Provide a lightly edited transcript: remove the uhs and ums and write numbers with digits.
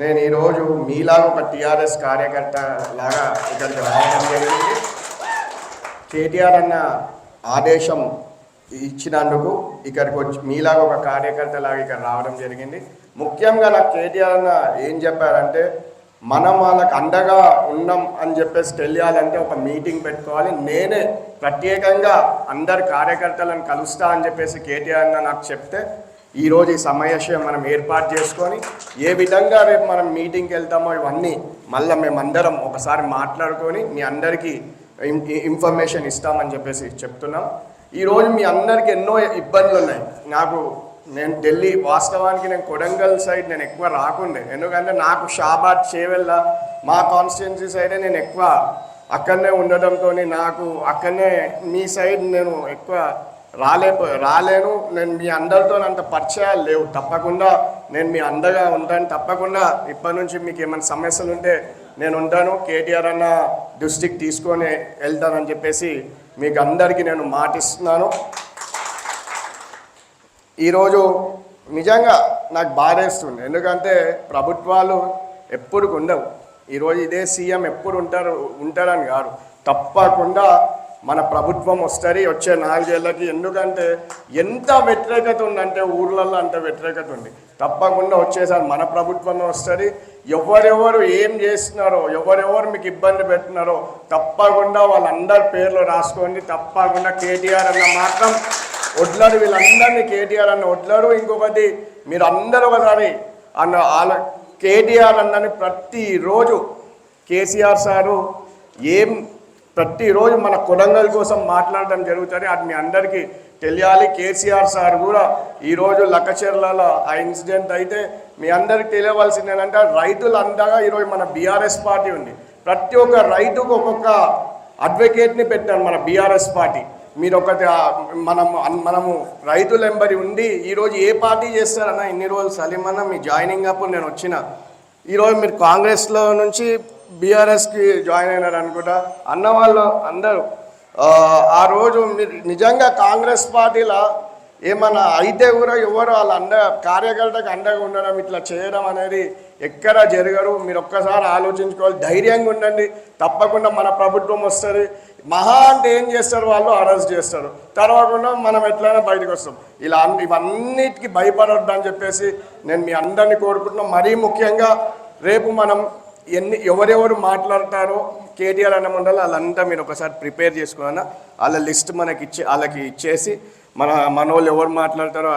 నేను ఈరోజు మీలాగా ఒక టీఆర్ఎస్ కార్యకర్త లాగా ఇక్కడికి రావడం జరిగింది. కేటీఆర్ అన్న ఆదేశం ఇచ్చినందుకు ఇక్కడికి వచ్చి మీలాగా ఒక కార్యకర్త లాగా ఇక్కడ రావడం జరిగింది. ముఖ్యంగా నాకు కేటీఆర్ అన్న ఏం చెప్పారంటే, మనం వాళ్ళకి అండగా ఉన్నాం అని చెప్పేసి తెలియాలంటే ఒక మీటింగ్ పెట్టుకోవాలి, నేనే ప్రత్యేకంగా అందరి కార్యకర్తలను కలుస్తా అని చెప్పేసి కేటీఆర్ అన్న నాకు చెప్తే ఈరోజు ఈ సమావేశం మనం ఏర్పాటు చేసుకొని ఏ విధంగా రేపు మనం మీటింగ్కి వెళ్తామో ఇవన్నీ మళ్ళీ మేమందరం ఒకసారి మాట్లాడుకొని మీ అందరికీ ఇన్ఫర్మేషన్ ఇస్తామని చెప్పేసి చెప్తున్నాం. ఈరోజు మీ అందరికీ ఎన్నో ఇబ్బందులు ఉన్నాయి. నేను ఢిల్లీ, వాస్తవానికి నేను కొడంగల్ సైడ్ నేను ఎక్కువ రాకుండే, ఎందుకంటే నాకు షాబాద్, చేవెళ్ళ మా కాన్స్టిట్యున్సీ సైడే నేను ఎక్కువ అక్కడనే ఉండడంతో నాకు అక్కడనే మీ సైడ్ నేను ఎక్కువ రాలేను. నేను మీ అందరితో అంత పరిచయాలు లేవు. తప్పకుండా నేను మీ అండగా ఉంటాను. తప్పకుండా ఇప్పటి నుంచి మీకు ఏమైనా సమస్యలు ఉంటే నేను ఉంటాను. కేటీఆర్ అన్న దృష్టికి తీసుకొని వెళ్తానని చెప్పేసి మీకు అందరికీ నేను మాటిస్తున్నాను. ఈరోజు నిజంగా నాకు బాధేస్తుంది, ఎందుకంటే ప్రభుత్వాలు ఎప్పుడు ఉండవు. ఈరోజు ఇదే సీఎం ఎప్పుడు ఉంటారని కాదు, తప్పకుండా మన ప్రభుత్వం వస్తుంది వచ్చే 4 ఏళ్ళకి. ఎందుకంటే ఎంత వ్యతిరేకత ఉందంటే ఊర్లలో అంత వ్యతిరేకత ఉంది. తప్పకుండా వచ్చేసారి మన ప్రభుత్వమే వస్తుంది. ఎవరెవరు ఏం చేస్తున్నారో, ఎవరెవరు మీకు ఇబ్బంది పెట్టినారో తప్పకుండా వాళ్ళందరి పేర్లు రాసుకోండి. తప్పకుండా కేటీఆర్ అన్న మాత్రం వడ్లాడు, వీళ్ళందరినీ కేటీఆర్ అన్న వడ్లాడు. ఇంకొకటి, మీరు అందరూ ఒకసారి కేటీఆర్ అన్నని ప్రతిరోజు కేసీఆర్ సారు ప్రతిరోజు మన కొడంగల్ కోసం మాట్లాడడం జరుగుతుంది. అది మీ అందరికీ తెలియాలి. కేసీఆర్ సార్ కూడా ఈరోజు లక్కచెర్లలో ఆ ఇన్సిడెంట్ అయితే మీ అందరికీ తెలియవలసింది ఏంటంటే, రైతులు అంతగా ఈరోజు మన బీఆర్ఎస్ పార్టీ ఉంది. ప్రతి ఒక్క రైతుకు ఒక్కొక్క అడ్వకేట్ని పెట్టాను మన బీఆర్ఎస్ పార్టీ. మీరు ఒకటి మనము రైతుల వెంబడి ఉండి ఈరోజు ఏ పార్టీ చేస్తారన్న, ఇన్ని రోజులు సలీమన్న మీ జాయినింగ్ అప్పుడు నేను వచ్చిన, ఈరోజు మీరు కాంగ్రెస్లో నుంచి బీఆర్ఎస్కి జాయిన్ అయినారు అనుకుంటా అన్న వాళ్ళు అందరూ. ఆ రోజు మీరు నిజంగా కాంగ్రెస్ పార్టీలో ఏమన్నా అయితే కూడా ఎవరు వాళ్ళ కార్యకర్తకు అండగా ఉండడం, ఇట్లా చేయడం అనేది ఎక్కడ జరగరు. మీరు ఒక్కసారి ఆలోచించుకోవాలి, ధైర్యంగా ఉండండి. తప్పకుండా మన ప్రభుత్వం వస్తుంది. మహా అంటే ఏం చేస్తారు, వాళ్ళు అరెస్ట్ చేస్తారు, తర్వాత మనం ఎట్లయినా బయటకు వస్తాం. ఇవన్నిటికీ భయపడొద్దని చెప్పేసి నేను మీ అందరినీ కోరుకుంటున్నాం. మరీ ముఖ్యంగా రేపు మనం ఎవరెవరు మాట్లాడతారో కేటీఆర్ అన్న మండలి వాళ్ళంతా మీరు ఒకసారి ప్రిపేర్ చేసుకున్నా, వాళ్ళ లిస్ట్ వాళ్ళకి ఇచ్చేసి మనోళ్ళు ఎవరు మాట్లాడతారో